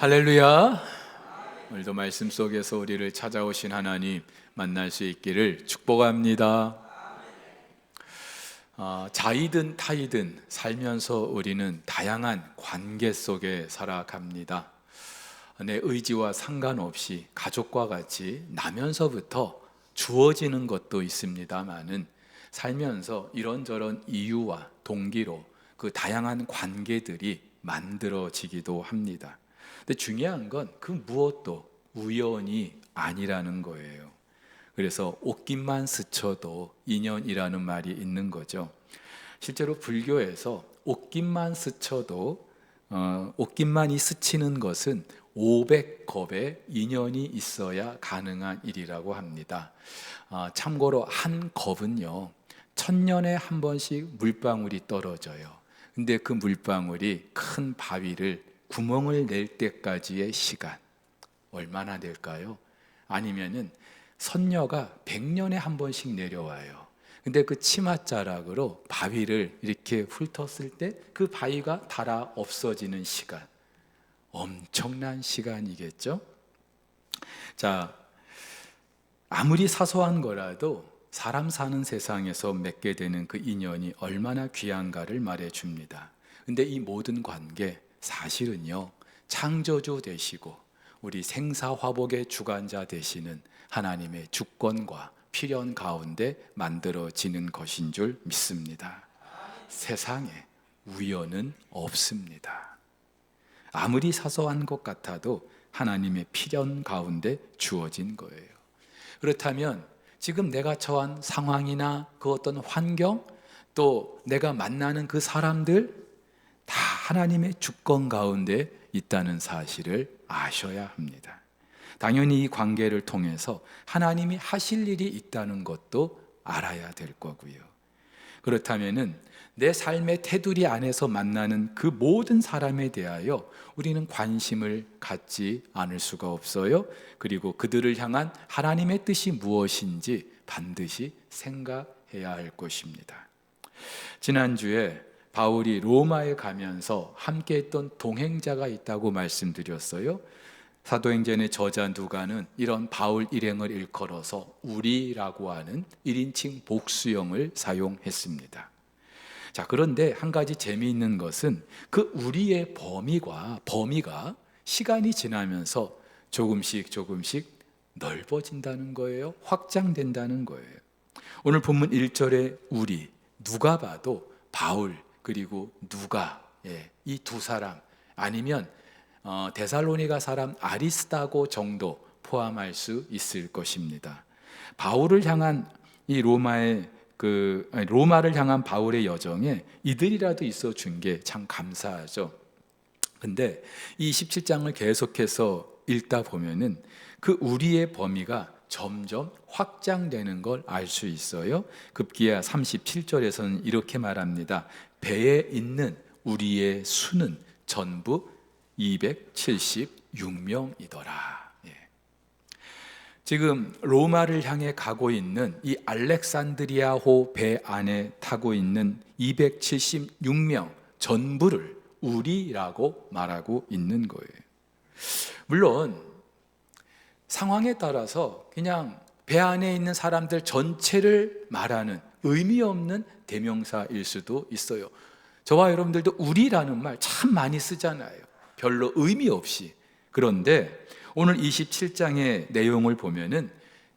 할렐루야. 오늘도 말씀 속에서 우리를 찾아오신 하나님 만날 수 있기를 축복합니다. 자이든 타이든 살면서 우리는 다양한 관계 속에 살아갑니다. 내 의지와 상관없이 가족과 같이 나면서부터 주어지는 것도 있습니다만은 살면서 이런저런 이유와 동기로 그 다양한 관계들이 만들어지기도 합니다. 근데 중요한 건 그 무엇도 우연이 아니라는 거예요. 그래서 옷깃만 스쳐도 인연이라는 말이 있는 거죠. 실제로 불교에서 옷깃만 스쳐도 옷깃만이 스치는 것은 500겁의 인연이 있어야 가능한 일이라고 합니다. 참고로 한 겁은요 1000년에 한 번씩 물방울이 떨어져요. 근데 그 물방울이 큰 바위를 구멍을 낼 때까지의 시간 얼마나 될까요? 아니면은 선녀가 100년에 한 번씩 내려와요. 근데 그 치맛자락으로 바위를 이렇게 훑었을 때 그 바위가 닳아 없어지는 시간 엄청난 시간이겠죠? 자, 아무리 사소한 거라도 사람 사는 세상에서 맺게 되는 그 인연이 얼마나 귀한가를 말해줍니다. 근데 이 모든 관계 사실은요 창조주 되시고 우리 생사화복의 주관자 되시는 하나님의 주권과 필연 가운데 만들어지는 것인 줄 믿습니다. 세상에 우연은 없습니다. 아무리 사소한 것 같아도 하나님의 필연 가운데 주어진 거예요. 그렇다면 지금 내가 처한 상황이나 그 어떤 환경 또 내가 만나는 그 사람들 다 하나님의 주권 가운데 있다는 사실을 아셔야 합니다. 당연히 이 관계를 통해서 하나님이 하실 일이 있다는 것도 알아야 될 거고요. 그렇다면은 내 삶의 테두리 안에서 만나는 그 모든 사람에 대하여 우리는 관심을 갖지 않을 수가 없어요. 그리고 그들을 향한 하나님의 뜻이 무엇인지 반드시 생각해야 할 것입니다. 지난주에 바울이 로마에 가면서 함께했던 동행자가 있다고 말씀드렸어요. 사도행전의 저자 누가는 이런 바울 일행을 일컬어서 우리라고 하는 1인칭 복수형을 사용했습니다. 자, 그런데 한 가지 재미있는 것은 그 우리의 범위가 시간이 지나면서 조금씩 넓어진다는 거예요. 확장된다는 거예요. 오늘 본문 1절에 우리, 누가 봐도 바울 그리고 누가, 이 두 사람 아니면 데살로니가 사람 아리스다고 정도 포함할 수 있을 것입니다. 바울을 향한 이 로마를 향한 바울의 여정에 이들이라도 있어 준 게 참 감사하죠. 근데 이 17장을 계속해서 읽다 보면은 그 우리의 범위가 점점 확장되는 걸 알 수 있어요. 급기야 37절에서는 이렇게 말합니다. 배에 있는 우리의 수는 전부 276명이더라. 지금 로마를 향해 가고 있는 이 알렉산드리아호 배 안에 타고 있는 276명 전부를 우리라고 말하고 있는 거예요. 물론 상황에 따라서 그냥 배 안에 있는 사람들 전체를 말하는 의미 없는 대명사일 수도 있어요. 저와 여러분들도 우리라는 말 참 많이 쓰잖아요. 별로 의미 없이. 그런데 오늘 27장의 내용을 보면은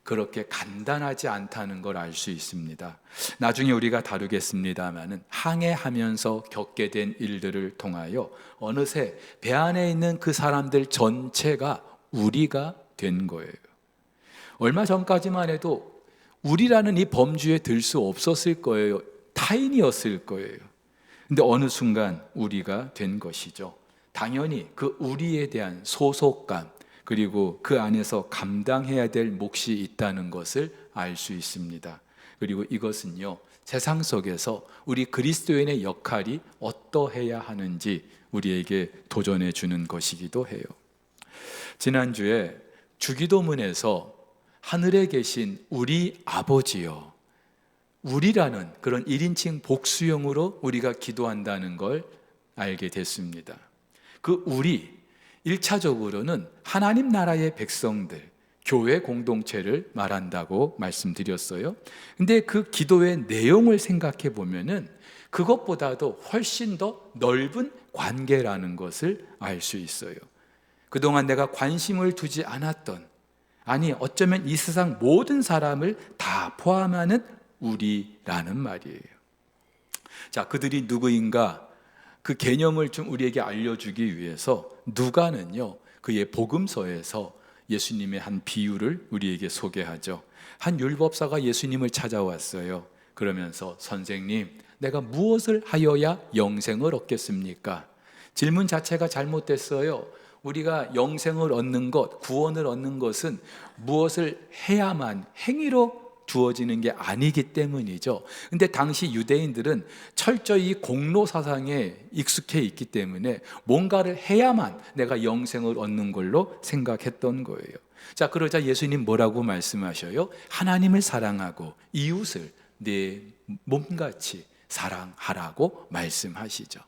그렇게 간단하지 않다는 걸 알 수 있습니다. 나중에 우리가 다루겠습니다만은 항해하면서 겪게 된 일들을 통하여 어느새 배 안에 있는 그 사람들 전체가 우리가 된 거예요. 얼마 전까지만 해도 우리라는 이 범주에 들 수 없었을 거예요. 타인이었을 거예요. 근데 어느 순간 우리가 된 것이죠. 당연히 그 우리에 대한 소속감 그리고 그 안에서 감당해야 될 몫이 있다는 것을 알 수 있습니다. 그리고 이것은요 세상 속에서 우리 그리스도인의 역할이 어떠해야 하는지 우리에게 도전해 주는 것이기도 해요. 지난주에 주기도문에서 하늘에 계신 우리 아버지여, 우리라는 그런 1인칭 복수형으로 우리가 기도한다는 걸 알게 됐습니다. 그 우리, 1차적으로는 하나님 나라의 백성들, 교회 공동체를 말한다고 말씀드렸어요. 근데 그 기도의 내용을 생각해 보면은 그것보다도 훨씬 더 넓은 관계라는 것을 알 수 있어요. 그동안 내가 관심을 두지 않았던, 아니 어쩌면 이 세상 모든 사람을 다 포함하는 우리라는 말이에요. 자, 그들이 누구인가 그 개념을 좀 우리에게 알려주기 위해서 누가는요, 그의 복음서에서 예수님의 한 비유를 우리에게 소개하죠. 한 율법사가 예수님을 찾아왔어요. 그러면서 선생님, 내가 무엇을 하여야 영생을 얻겠습니까? 질문 자체가 잘못됐어요. 우리가 영생을 얻는 것, 구원을 얻는 것은 무엇을 해야만, 행위로 주어지는 게 아니기 때문이죠. 근데 당시 유대인들은 철저히 공로 사상에 익숙해 있기 때문에 뭔가를 해야만 내가 영생을 얻는 걸로 생각했던 거예요. 자, 그러자 예수님 뭐라고 말씀하셔요? 하나님을 사랑하고 이웃을 내 몸같이 사랑하라고 말씀하시죠.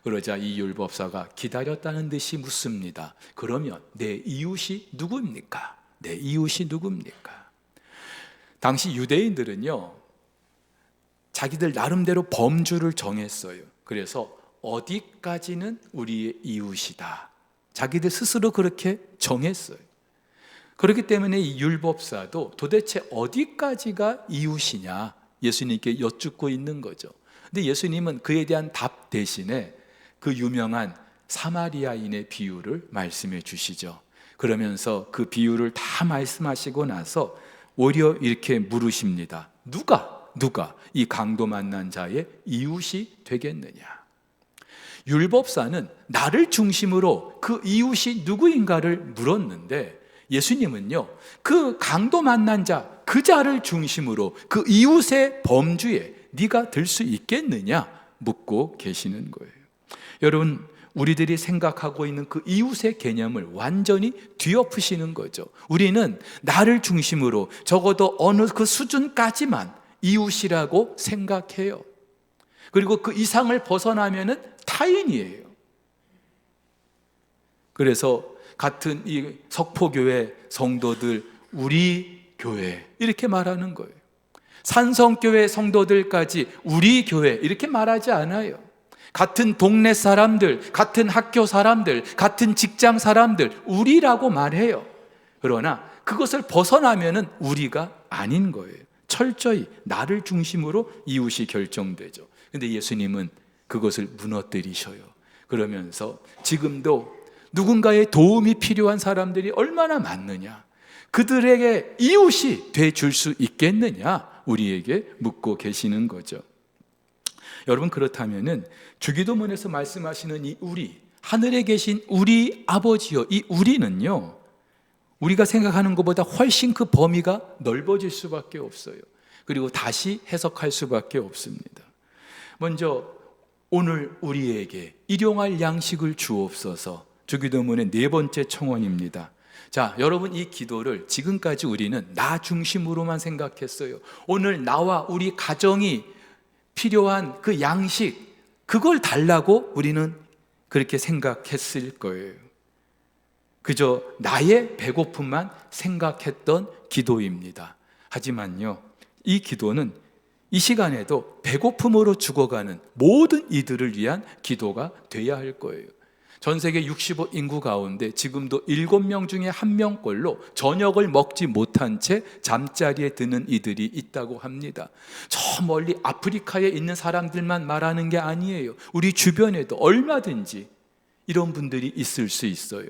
그러자 이 율법사가 기다렸다는 듯이 묻습니다. 그러면 내 이웃이 누구입니까? 내 이웃이 누구입니까? 당시 유대인들은요, 자기들 나름대로 범주를 정했어요. 그래서 어디까지는 우리의 이웃이다, 자기들 스스로 그렇게 정했어요. 그렇기 때문에 이 율법사도 도대체 어디까지가 이웃이냐 예수님께 여쭙고 있는 거죠. 근데 예수님은 그에 대한 답 대신에 그 유명한 사마리아인의 비유를 말씀해 주시죠. 그러면서 그 비유를 다 말씀하시고 나서 오히려 이렇게 물으십니다. 누가 이 강도 만난 자의 이웃이 되겠느냐? 율법사는 나를 중심으로 그 이웃이 누구인가를 물었는데 예수님은요, 그 강도 만난 자, 그 자를 중심으로 그 이웃의 범주에 네가 들 수 있겠느냐 묻고 계시는 거예요. 여러분, 우리들이 생각하고 있는 그 이웃의 개념을 완전히 뒤엎으시는 거죠. 우리는 나를 중심으로 적어도 어느 그 수준까지만 이웃이라고 생각해요. 그리고 그 이상을 벗어나면은 타인이에요. 그래서 같은 이 석포교회 성도들, 우리 교회 이렇게 말하는 거예요. 산성교회 성도들까지 우리 교회 이렇게 말하지 않아요. 같은 동네 사람들, 같은 학교 사람들, 같은 직장 사람들, 우리라고 말해요. 그러나 그것을 벗어나면은 우리가 아닌 거예요. 철저히 나를 중심으로 이웃이 결정되죠. 근데 예수님은 그것을 무너뜨리셔요. 그러면서 지금도 누군가의 도움이 필요한 사람들이 얼마나 많느냐, 그들에게 이웃이 되줄 수 있겠느냐 우리에게 묻고 계시는 거죠. 여러분, 그렇다면은 주기도문에서 말씀하시는 이 우리, 하늘에 계신 우리 아버지요, 이 우리는요, 우리가 생각하는 것보다 훨씬 그 범위가 넓어질 수밖에 없어요. 그리고 다시 해석할 수밖에 없습니다. 먼저 오늘 우리에게 일용할 양식을 주옵소서, 주기도문의 네 번째 청원입니다. 자, 여러분, 이 기도를 지금까지 우리는 나 중심으로만 생각했어요. 오늘 나와 우리 가정이 필요한 그 양식, 그걸 달라고 우리는 그렇게 생각했을 거예요. 그저 나의 배고픔만 생각했던 기도입니다. 하지만요, 이 기도는 이 시간에도 배고픔으로 죽어가는 모든 이들을 위한 기도가 돼야 할 거예요. 전 세계 65 인구 가운데 지금도 7명 중에 1명꼴로 저녁을 먹지 못한 채 잠자리에 드는 이들이 있다고 합니다. 저 멀리 아프리카에 있는 사람들만 말하는 게 아니에요. 우리 주변에도 얼마든지 이런 분들이 있을 수 있어요.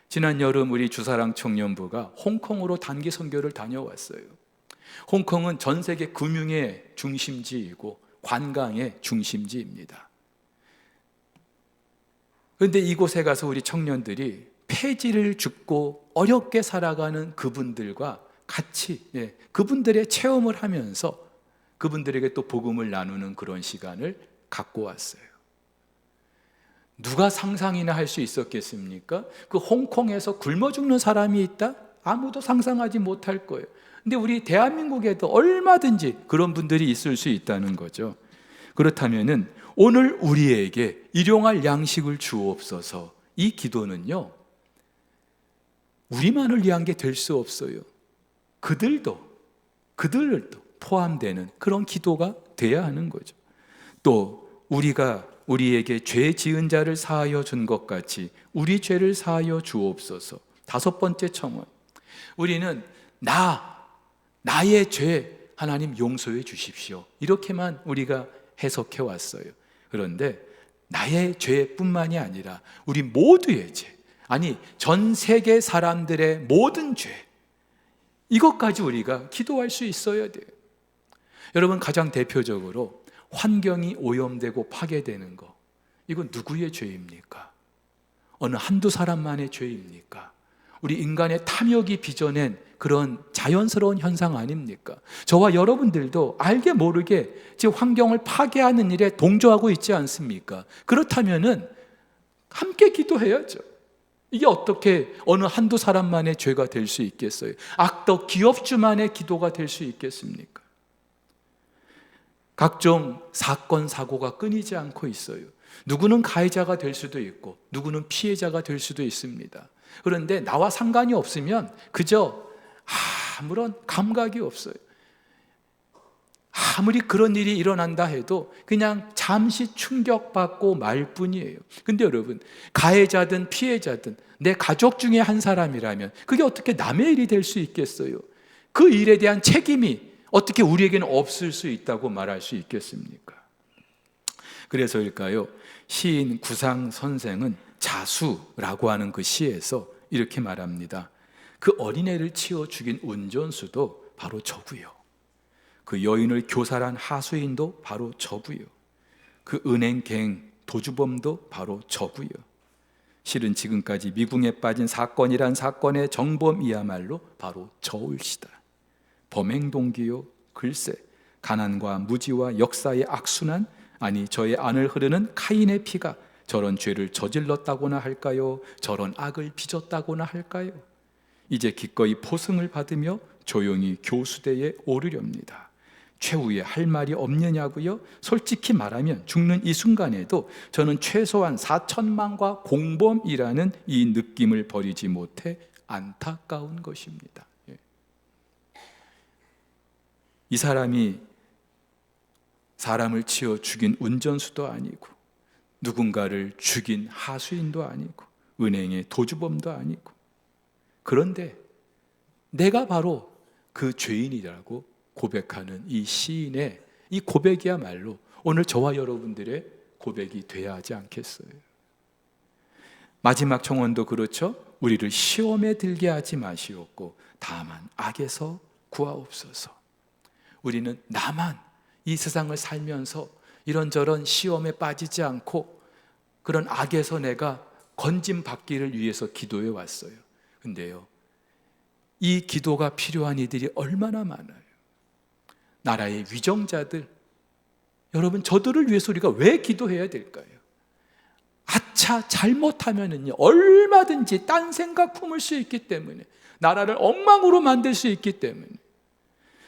지난 여름 우리 주사랑 청년부가 홍콩으로 단기 선교를 다녀왔어요. 홍콩은 전 세계 금융의 중심지이고 관광의 중심지입니다. 그런데 이곳에 가서 우리 청년들이 폐지를 줍고 어렵게 살아가는 그분들과 같이 그분들의 체험을 하면서 그분들에게 또 복음을 나누는 그런 시간을 갖고 왔어요. 누가 상상이나 할 수 있었겠습니까? 그 홍콩에서 굶어 죽는 사람이 있다? 아무도 상상하지 못할 거예요. 근데 우리 대한민국에도 얼마든지 그런 분들이 있을 수 있다는 거죠. 그렇다면은 오늘 우리에게 일용할 양식을 주옵소서, 이 기도는요, 우리만을 위한 게 될 수 없어요. 그들도 포함되는 그런 기도가 돼야 하는 거죠. 또 우리가 우리에게 죄 지은 자를 사하여 준 것 같이 우리 죄를 사하여 주옵소서. 5번째 청원. 우리는 나의 죄 하나님 용서해 주십시오. 이렇게만 우리가 해석해 왔어요. 그런데 나의 죄뿐만이 아니라 우리 모두의 죄, 아니 전 세계 사람들의 모든 죄, 이것까지 우리가 기도할 수 있어야 돼요. 여러분, 가장 대표적으로 환경이 오염되고 파괴되는 거, 이건 누구의 죄입니까? 어느 한두 사람만의 죄입니까? 우리 인간의 탐욕이 빚어낸 그런 자연스러운 현상 아닙니까? 저와 여러분들도 알게 모르게 지금 환경을 파괴하는 일에 동조하고 있지 않습니까? 그렇다면은 함께 기도해야죠. 이게 어떻게 어느 한두 사람만의 죄가 될 수 있겠어요? 악덕 기업주만의 기도가 될 수 있겠습니까? 각종 사건, 사고가 끊이지 않고 있어요. 누구는 가해자가 될 수도 있고 누구는 피해자가 될 수도 있습니다. 그런데 나와 상관이 없으면 그저 아무런 감각이 없어요. 아무리 그런 일이 일어난다 해도 그냥 잠시 충격받고 말 뿐이에요. 근데 여러분, 가해자든 피해자든 내 가족 중에 한 사람이라면 그게 어떻게 남의 일이 될 수 있겠어요? 그 일에 대한 책임이 어떻게 우리에게는 없을 수 있다고 말할 수 있겠습니까? 그래서일까요? 시인 구상 선생은 자수라고 하는 그 시에서 이렇게 말합니다. 그 어린애를 치워 죽인 운전수도 바로 저고요. 그 여인을 교살한 하수인도 바로 저고요. 그 은행갱 도주범도 바로 저고요. 실은 지금까지 미궁에 빠진 사건이란 사건의 정범이야말로 바로 저울시다. 범행 동기요, 글쎄 가난과 무지와 역사의 악순환, 아니 저의 안을 흐르는 카인의 피가 저런 죄를 저질렀다고나 할까요? 저런 악을 빚었다고나 할까요? 이제 기꺼이 포승을 받으며 조용히 교수대에 오르렵니다. 최후에 할 말이 없느냐고요? 솔직히 말하면 죽는 이 순간에도 저는 최소한 4천만과 공범이라는 이 느낌을 버리지 못해 안타까운 것입니다. 이 사람이 사람을 치어 죽인 운전수도 아니고 누군가를 죽인 하수인도 아니고 은행의 도주범도 아니고, 그런데 내가 바로 그 죄인이라고 고백하는 이 시인의 이 고백이야말로 오늘 저와 여러분들의 고백이 돼야 하지 않겠어요? 마지막 청원도 그렇죠. 우리를 시험에 들게 하지 마시옵고 다만 악에서 구하옵소서. 우리는 나만 이 세상을 살면서 이런저런 시험에 빠지지 않고 그런 악에서 내가 건짐받기를 위해서 기도해 왔어요. 근데요, 이 기도가 필요한 이들이 얼마나 많아요. 나라의 위정자들, 여러분, 저들을 위해서 우리가 왜 기도해야 될까요? 아차 잘못하면은요, 얼마든지 딴 생각 품을 수 있기 때문에, 나라를 엉망으로 만들 수 있기 때문에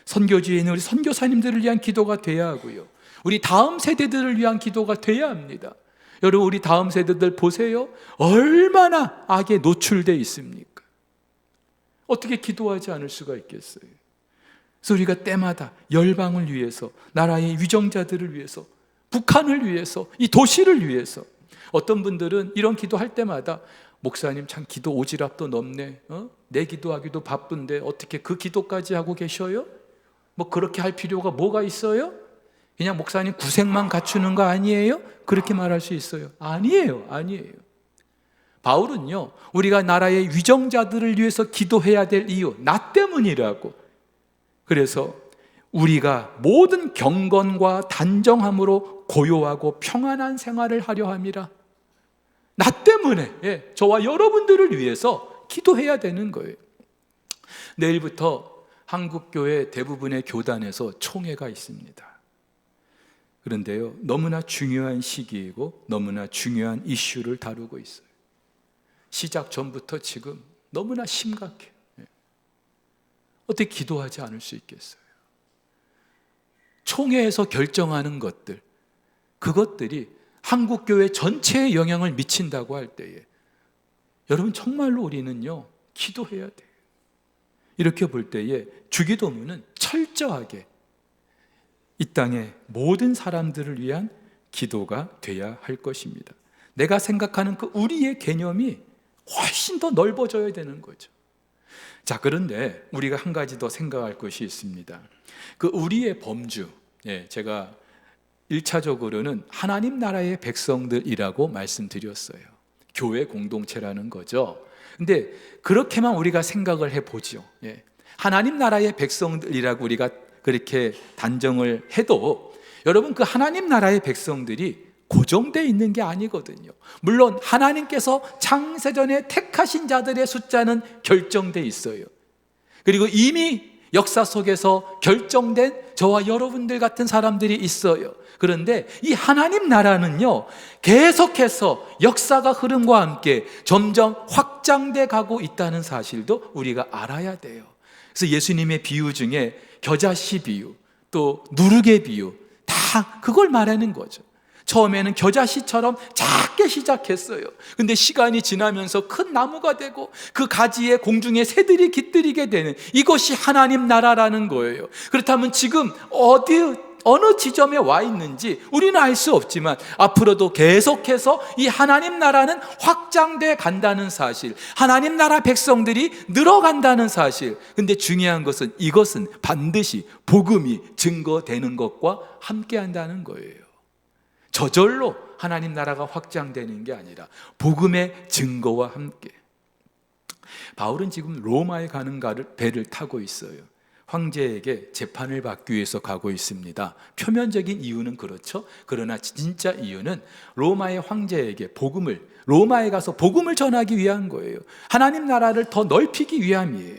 선교지에 있는 우리 선교사님들을 위한 기도가 돼야 하고요, 우리 다음 세대들을 위한 기도가 돼야 합니다. 여러분, 우리 다음 세대들 보세요. 얼마나 악에 노출되어 있습니까? 어떻게 기도하지 않을 수가 있겠어요? 그래서 우리가 때마다 열방을 위해서, 나라의 위정자들을 위해서, 북한을 위해서, 이 도시를 위해서, 어떤 분들은 이런 기도할 때마다 목사님 참 기도 오지랖도 넓네, 내 기도하기도 바쁜데 어떻게 그 기도까지 하고 계셔요? 뭐 그렇게 할 필요가 뭐가 있어요? 그냥 목사님 구색만 갖추는 거 아니에요? 그렇게 말할 수 있어요. 아니에요. 바울은요, 우리가 나라의 위정자들을 위해서 기도해야 될 이유, 나 때문이라고. 그래서 우리가 모든 경건과 단정함으로 고요하고 평안한 생활을 하려 함이라. 나 때문에, 저와 여러분들을 위해서 기도해야 되는 거예요. 내일부터 한국교회 대부분의 교단에서 총회가 있습니다. 그런데요, 너무나 중요한 시기이고 너무나 중요한 이슈를 다루고 있어요. 시작 전부터 지금 너무나 심각해요. 어떻게 기도하지 않을 수 있겠어요? 총회에서 결정하는 것들, 그것들이 한국교회 전체에 영향을 미친다고 할 때에 여러분 정말로 우리는요 기도해야 돼요. 이렇게 볼 때에 주기도문은 철저하게 이 땅의 모든 사람들을 위한 기도가 돼야 할 것입니다. 내가 생각하는 그 우리의 개념이 훨씬 더 넓어져야 되는 거죠. 자, 그런데 우리가 한 가지 더 생각할 것이 있습니다. 그 우리의 범주, 제가 1차적으로는 하나님 나라의 백성들이라고 말씀드렸어요. 교회 공동체라는 거죠. 근데 그렇게만 우리가 생각을 해보죠. 하나님 나라의 백성들이라고 우리가 그렇게 단정을 해도 여러분 그 하나님 나라의 백성들이 고정되어 있는 게 아니거든요. 물론 하나님께서 창세전에 택하신 자들의 숫자는 결정되어 있어요. 그리고 이미 역사 속에서 결정된 저와 여러분들 같은 사람들이 있어요. 그런데 이 하나님 나라는요 계속해서 역사가 흐름과 함께 점점 확장돼 가고 있다는 사실도 우리가 알아야 돼요. 그래서 예수님의 비유 중에 겨자씨 비유, 또 누룩의 비유, 다 그걸 말하는 거죠. 처음에는 겨자씨처럼 작게 시작했어요. 근데 시간이 지나면서 큰 나무가 되고 그 가지에 공중에 새들이 깃들이게 되는, 이것이 하나님 나라라는 거예요. 그렇다면 지금 어느 지점에 와 있는지 우리는 알 수 없지만 앞으로도 계속해서 이 하나님 나라는 확장돼 간다는 사실, 하나님 나라 백성들이 늘어간다는 사실. 근데 중요한 것은 이것은 반드시 복음이 증거되는 것과 함께 한다는 거예요. 저절로 하나님 나라가 확장되는 게 아니라 복음의 증거와 함께. 바울은 지금 로마에 가는 배를 타고 있어요. 황제에게 재판을 받기 위해서 가고 있습니다. 표면적인 이유는 그렇죠. 그러나 진짜 이유는 로마의 황제에게 로마에 가서 복음을 전하기 위한 거예요. 하나님 나라를 더 넓히기 위함이에요.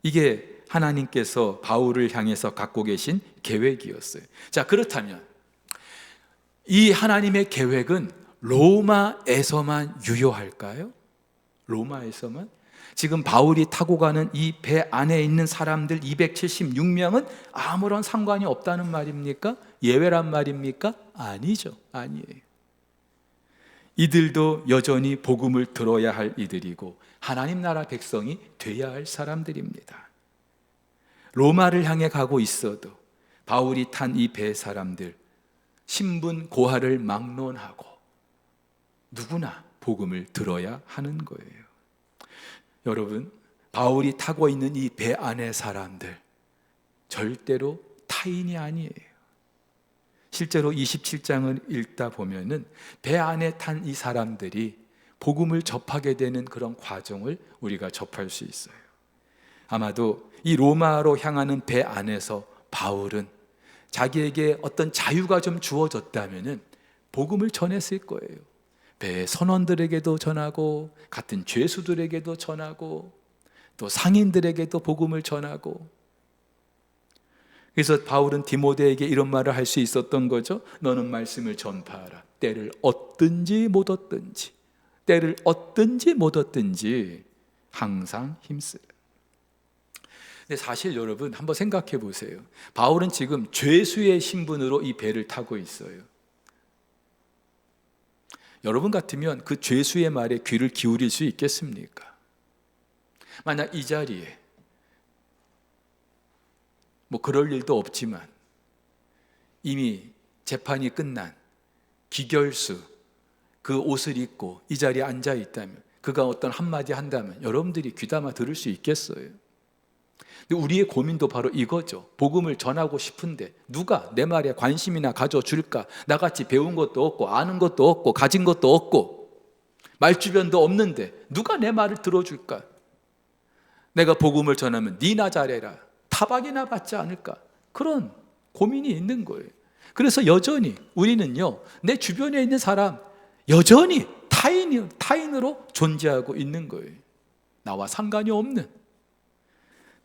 이게 하나님께서 바울을 향해서 갖고 계신 계획이었어요. 자, 그렇다면 이 하나님의 계획은 로마에서만 유효할까요? 로마에서만? 지금 바울이 타고 가는 이 배 안에 있는 사람들 276명은 아무런 상관이 없다는 말입니까? 예외란 말입니까? 아니죠. 아니에요. 이들도 여전히 복음을 들어야 할 이들이고 하나님 나라 백성이 돼야 할 사람들입니다. 로마를 향해 가고 있어도 바울이 탄 이 배 사람들 신분 고하를 막론하고 누구나 복음을 들어야 하는 거예요. 여러분, 바울이 타고 있는 이 배 안의 사람들 절대로 타인이 아니에요. 실제로 27장을 읽다 보면은 배 안에 탄 이 사람들이 복음을 접하게 되는 그런 과정을 우리가 접할 수 있어요. 아마도 이 로마로 향하는 배 안에서 바울은 자기에게 어떤 자유가 좀 주어졌다면은 복음을 전했을 거예요. 배의 선원들에게도 전하고 같은 죄수들에게도 전하고 또 상인들에게도 복음을 전하고. 그래서 바울은 디모데에게 이런 말을 할 수 있었던 거죠. 너는 말씀을 전파하라. 때를 얻든지 못 얻든지, 때를 얻든지 못 얻든지 항상 힘쓰라. 근데 사실 여러분 한번 생각해 보세요. 바울은 지금 죄수의 신분으로 이 배를 타고 있어요. 여러분 같으면 그 죄수의 말에 귀를 기울일 수 있겠습니까? 만약 이 자리에 그럴 일도 없지만 이미 재판이 끝난 기결수 그 옷을 입고 이 자리에 앉아 있다면, 그가 어떤 한마디 한다면 여러분들이 귀담아 들을 수 있겠어요? 근데 우리의 고민도 바로 이거죠. 복음을 전하고 싶은데 누가 내 말에 관심이나 가져줄까? 나같이 배운 것도 없고 아는 것도 없고 가진 것도 없고 말주변도 없는데 누가 내 말을 들어줄까? 내가 복음을 전하면 니나 잘해라, 타박이나 받지 않을까? 그런 고민이 있는 거예요. 그래서 여전히 우리는요, 내 주변에 있는 사람 여전히 타인으로 존재하고 있는 거예요. 나와 상관이 없는.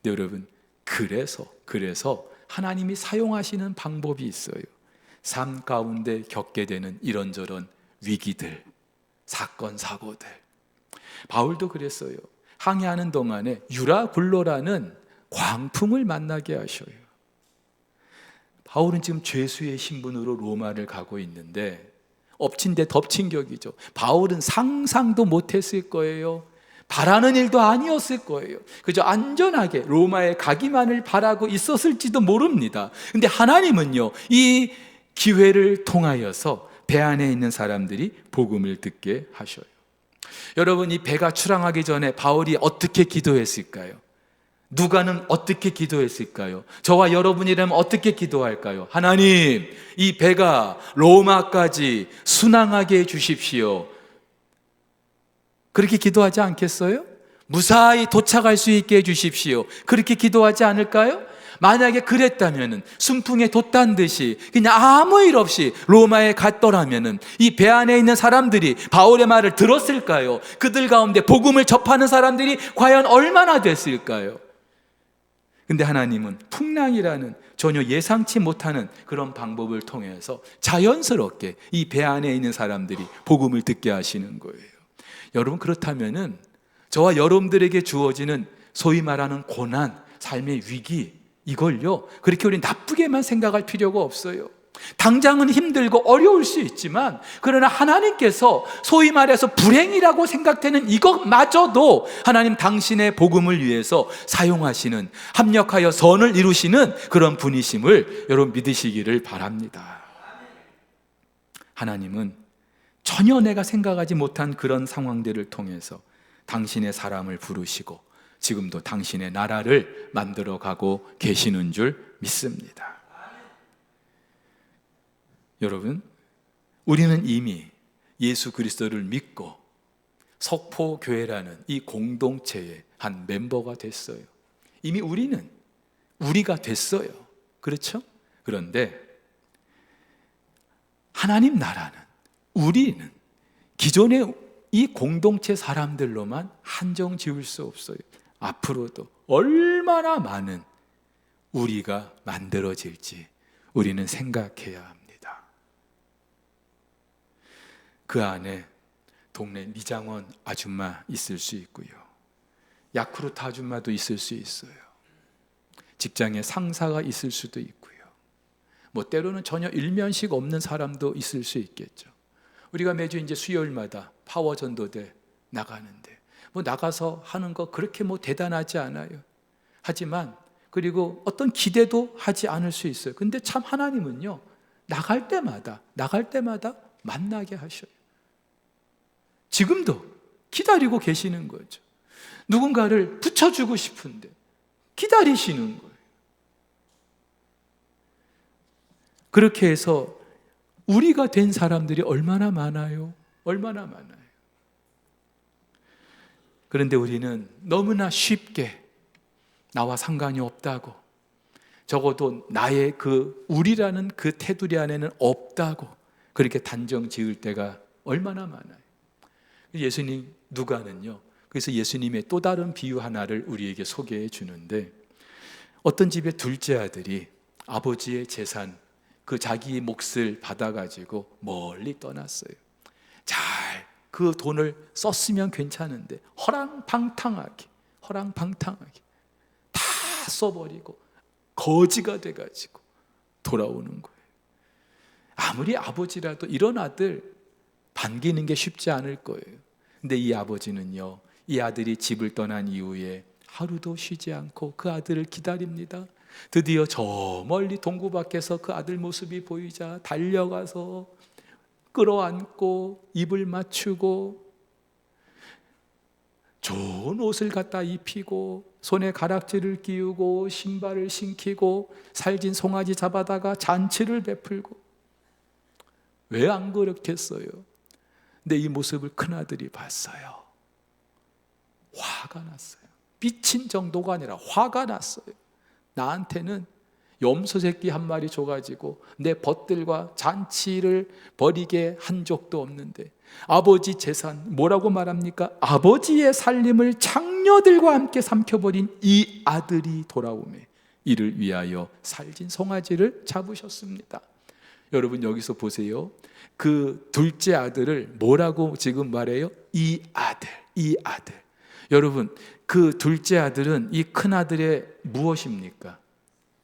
네, 여러분, 그래서 하나님이 사용하시는 방법이 있어요. 삶 가운데 겪게 되는 이런저런 위기들, 사건, 사고들. 바울도 그랬어요. 항해하는 동안에 유라굴로라는 광풍을 만나게 하셔요. 바울은 지금 죄수의 신분으로 로마를 가고 있는데 엎친 데 덮친 격이죠. 바울은 상상도 못했을 거예요. 바라는 일도 아니었을 거예요. 그저 안전하게 로마에 가기만을 바라고 있었을지도 모릅니다. 근데 하나님은요, 이 기회를 통하여서 배 안에 있는 사람들이 복음을 듣게 하셔요. 여러분, 이 배가 출항하기 전에 바울이 어떻게 기도했을까요? 누가는 어떻게 기도했을까요? 저와 여러분이라면 어떻게 기도할까요? 하나님, 이 배가 로마까지 순항하게 해주십시오. 그렇게 기도하지 않겠어요? 무사히 도착할 수 있게 해주십시오. 그렇게 기도하지 않을까요? 만약에 그랬다면 순풍에 돛단 듯이 그냥 아무 일 없이 로마에 갔더라면 이 배 안에 있는 사람들이 바울의 말을 들었을까요? 그들 가운데 복음을 접하는 사람들이 과연 얼마나 됐을까요? 근데 하나님은 풍랑이라는 전혀 예상치 못하는 그런 방법을 통해서 자연스럽게 이 배 안에 있는 사람들이 복음을 듣게 하시는 거예요. 여러분, 그렇다면은 저와 여러분들에게 주어지는 소위 말하는 고난, 삶의 위기, 이걸요 그렇게 우리 나쁘게만 생각할 필요가 없어요. 당장은 힘들고 어려울 수 있지만, 그러나 하나님께서 소위 말해서 불행이라고 생각되는 이것마저도 하나님 당신의 복음을 위해서 사용하시는, 합력하여 선을 이루시는 그런 분이심을 여러분 믿으시기를 바랍니다. 하나님은 전혀 내가 생각하지 못한 그런 상황들을 통해서 당신의 사람을 부르시고 지금도 당신의 나라를 만들어가고 계시는 줄 믿습니다. 여러분, 우리는 이미 예수 그리스도를 믿고 석포교회라는 이 공동체의 한 멤버가 됐어요. 이미 우리가 됐어요. 그렇죠? 그런데 하나님 나라는, 우리는 기존의 이 공동체 사람들로만 한정 지을 수 없어요. 앞으로도 얼마나 많은 우리가 만들어질지 우리는 생각해야 합니다. 그 안에 동네 미장원 아줌마 있을 수 있고요, 야쿠르트 아줌마도 있을 수 있어요. 직장에 상사가 있을 수도 있고요, 뭐 때로는 전혀 일면식 없는 사람도 있을 수 있겠죠. 우리가 매주 이제 수요일마다 파워 전도대 나가는데 뭐 나가서 하는 거 그렇게 뭐 대단하지 않아요. 하지만 그리고 어떤 기대도 하지 않을 수 있어요. 근데 참 하나님은요, 나갈 때마다 만나게 하셔요. 지금도 기다리고 계시는 거죠. 누군가를 붙여주고 싶은데 기다리시는 거예요. 그렇게 해서 우리가 된 사람들이 얼마나 많아요? 얼마나 많아요? 그런데 우리는 너무나 쉽게 나와 상관이 없다고, 적어도 나의 그 우리라는 그 테두리 안에는 없다고 그렇게 단정 지을 때가 얼마나 많아요. 예수님 누가는요, 그래서 예수님의 또 다른 비유 하나를 우리에게 소개해 주는데, 어떤 집의 둘째 아들이 아버지의 재산, 그 자기 몫을 받아가지고 멀리 떠났어요. 잘 그 돈을 썼으면 괜찮은데 허랑방탕하게 다 써버리고 거지가 돼가지고 돌아오는 거예요. 아무리 아버지라도 이런 아들 반기는 게 쉽지 않을 거예요. 근데 이 아버지는요, 이 아들이 집을 떠난 이후에 하루도 쉬지 않고 그 아들을 기다립니다. 드디어 저 멀리 동구 밖에서 그 아들 모습이 보이자 달려가서 끌어안고 입을 맞추고 좋은 옷을 갖다 입히고 손에 가락지를 끼우고 신발을 신기고 살진 송아지 잡아다가 잔치를 베풀고, 왜 안 그렇겠어요? 근데 이 모습을 큰아들이 봤어요. 화가 났어요. 삐친 정도가 아니라 화가 났어요. 나한테는 염소 새끼 한 마리 줘가지고 내 벗들과 잔치를 벌이게 한 적도 없는데, 아버지 재산, 뭐라고 말합니까? 아버지의 살림을 장녀들과 함께 삼켜버린 이 아들이 돌아오매 이를 위하여 살진 송아지를 잡으셨습니다. 여러분, 여기서 보세요. 그 둘째 아들을 뭐라고 지금 말해요? 이 아들. 여러분, 그 둘째 아들은 이 큰 아들의 무엇입니까?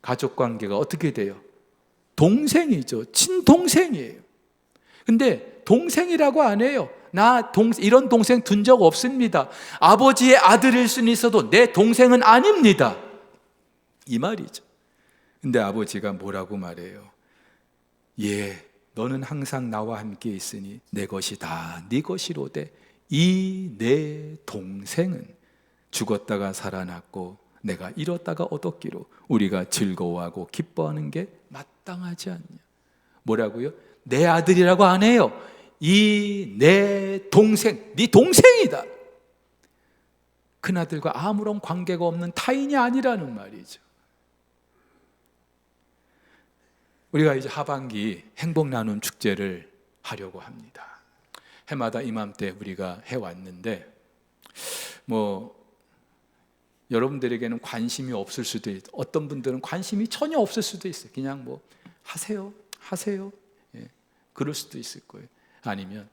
가족관계가 어떻게 돼요? 동생이죠. 친동생이에요. 근데 동생이라고 안 해요. 이런 동생 둔 적 없습니다. 아버지의 아들일 수는 있어도 내 동생은 아닙니다. 이 말이죠. 근데 아버지가 뭐라고 말해요? 예, 너는 항상 나와 함께 있으니 내 것이 다 네 것이로되 이 내 동생은 죽었다가 살아났고 내가 잃었다가 얻었기로 우리가 즐거워하고 기뻐하는 게 마땅하지 않냐. 뭐라고요? 내 아들이라고 안 해요. 이 내 동생, 네 동생이다. 큰아들과 아무런 관계가 없는 타인이 아니라는 말이죠. 우리가 이제 하반기 행복 나눔 축제를 하려고 합니다. 해마다 이맘때 우리가 해왔는데 여러분들에게는 관심이 없을 수도 있고 어떤 분들은 관심이 전혀 없을 수도 있어요. 그냥 하세요 예, 그럴 수도 있을 거예요. 아니면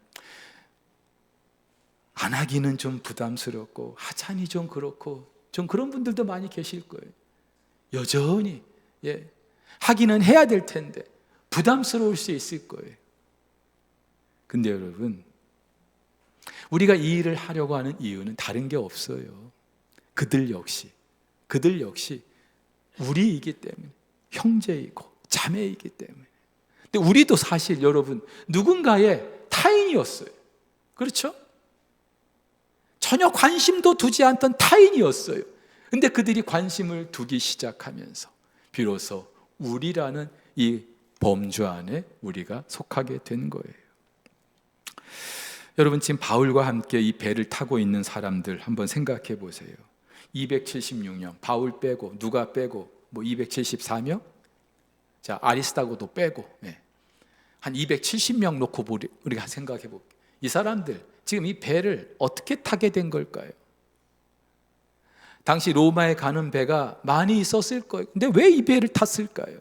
안 하기는 좀 부담스럽고 하자니 좀 그렇고 좀 그런 분들도 많이 계실 거예요. 여전히 하기는 해야 될 텐데 부담스러울 수 있을 거예요. 근데 여러분, 우리가 이 일을 하려고 하는 이유는 다른 게 없어요. 그들 역시 우리이기 때문에, 형제이고 자매이기 때문에. 근데 우리도 사실 여러분 누군가의 타인이었어요. 그렇죠? 전혀 관심도 두지 않던 타인이었어요. 근데 그들이 관심을 두기 시작하면서 비로소 우리라는 이 범주 안에 우리가 속하게 된 거예요. 여러분, 지금 바울과 함께 이 배를 타고 있는 사람들 한번 생각해 보세요. 276명, 바울 빼고 누가 빼고 274명? 자, 아리스다고도 빼고 한 270명 놓고 우리가 생각해 볼게요. 이 사람들 지금 이 배를 어떻게 타게 된 걸까요? 당시 로마에 가는 배가 많이 있었을 거예요. 근데 왜 이 배를 탔을까요?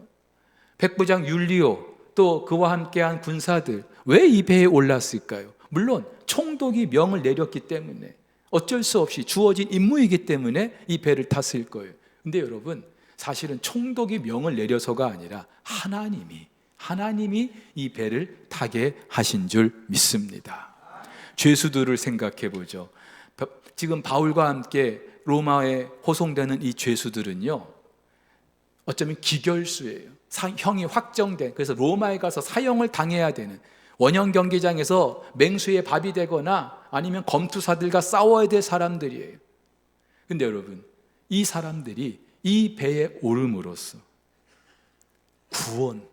백부장 율리오 또 그와 함께한 군사들 왜 이 배에 올랐을까요? 물론 총독이 명을 내렸기 때문에 어쩔 수 없이 주어진 임무이기 때문에 이 배를 탔을 거예요. 근데 여러분, 사실은 총독이 명을 내려서가 아니라 하나님이 이 배를 타게 하신 줄 믿습니다. 죄수들을 생각해 보죠. 지금 바울과 함께 로마에 호송되는 이 죄수들은요, 어쩌면 기결수예요. 형이 확정된, 그래서 로마에 가서 사형을 당해야 되는, 원형 경기장에서 맹수의 밥이 되거나 아니면 검투사들과 싸워야 될 사람들이에요. 근데 여러분, 이 사람들이 이 배에 오름으로써 구원,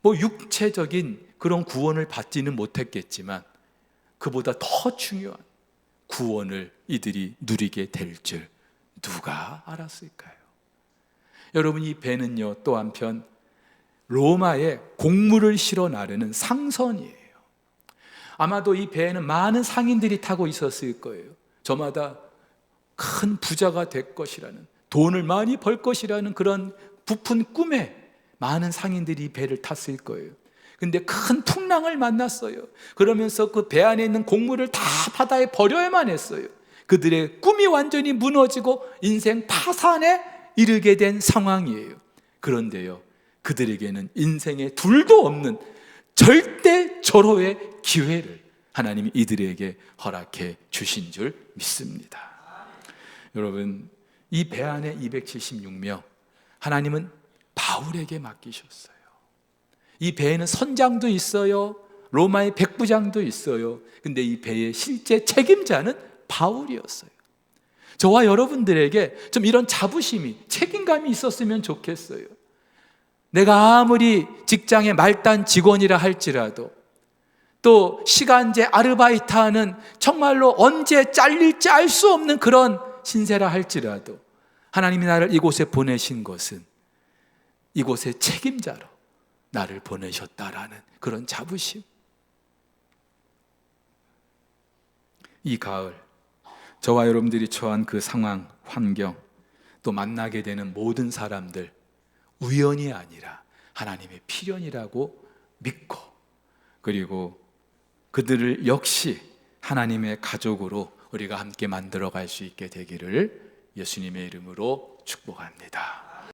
육체적인 그런 구원을 받지는 못했겠지만 그보다 더 중요한 구원을 이들이 누리게 될 줄 누가 알았을까요? 여러분, 이 배는요, 또 한편 로마에 곡물을 실어 나르는 상선이에요. 아마도 이 배에는 많은 상인들이 타고 있었을 거예요. 저마다 큰 부자가 될 것이라는, 돈을 많이 벌 것이라는 그런 부푼 꿈에 많은 상인들이 이 배를 탔을 거예요. 근데 큰 풍랑을 만났어요. 그러면서 그 배 안에 있는 곡물을 다 바다에 버려야만 했어요. 그들의 꿈이 완전히 무너지고 인생 파산에 이르게 된 상황이에요. 그런데요, 그들에게는 인생에 둘도 없는 절대 절호의 기회를 하나님이 이들에게 허락해 주신 줄 믿습니다. 여러분, 이 배 안에 276명 하나님은 바울에게 맡기셨어요. 이 배에는 선장도 있어요. 로마의 백부장도 있어요. 근데 이 배의 실제 책임자는 바울이었어요. 저와 여러분들에게 좀 이런 자부심이, 책임감이 있었으면 좋겠어요. 내가 아무리 직장의 말단 직원이라 할지라도, 또 시간제 아르바이트하는 정말로 언제 잘릴지 알 수 없는 그런 신세라 할지라도 하나님이 나를 이곳에 보내신 것은 이곳의 책임자로 나를 보내셨다라는 그런 자부심. 이 가을 저와 여러분들이 처한 그 상황, 환경, 또 만나게 되는 모든 사람들 우연이 아니라 하나님의 필연이라고 믿고, 그리고 그들을 역시 하나님의 가족으로 우리가 함께 만들어 갈 수 있게 되기를 예수님의 이름으로 축복합니다.